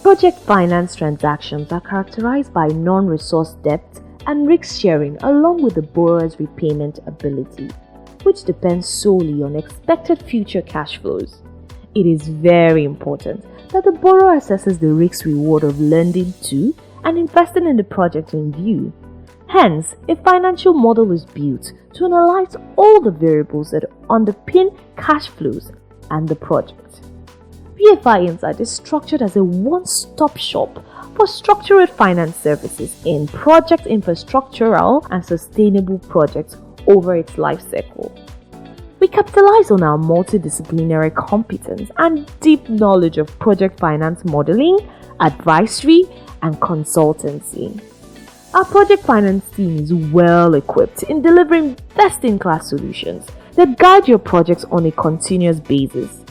Project finance transactions are characterized by non-recourse debt and risk sharing along with the borrower's repayment ability, which depends solely on expected future cash flows. It is very important that the borrower assesses the risk-reward of lending to and investing in the project in view. Hence, a financial model is built to analyze all the variables that underpin cash flows and the project. BFI Insight is structured as a one-stop shop for structured finance services in project infrastructural and sustainable projects over its life cycle. We capitalize on our multidisciplinary competence and deep knowledge of project finance modeling, advisory, and consultancy. Our project finance team is well equipped in delivering best-in-class solutions that guide your projects on a continuous basis.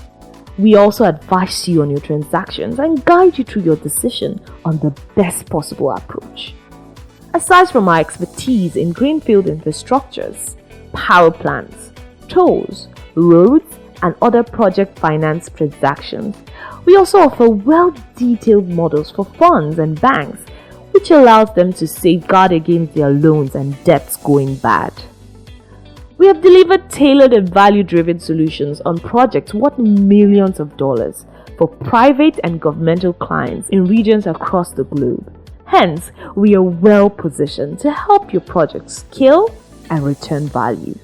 We also advise you on your transactions and guide you through your decision on the best possible approach. Aside from our expertise in greenfield infrastructures, power plants, tolls, roads, and other project finance transactions, we also offer well-detailed models for funds and banks, which allows them to safeguard against their loans and debts going bad. We have delivered tailored and value-driven solutions on projects worth millions of dollars for private and governmental clients in regions across the globe. Hence, we are well positioned to help your project scale and return value.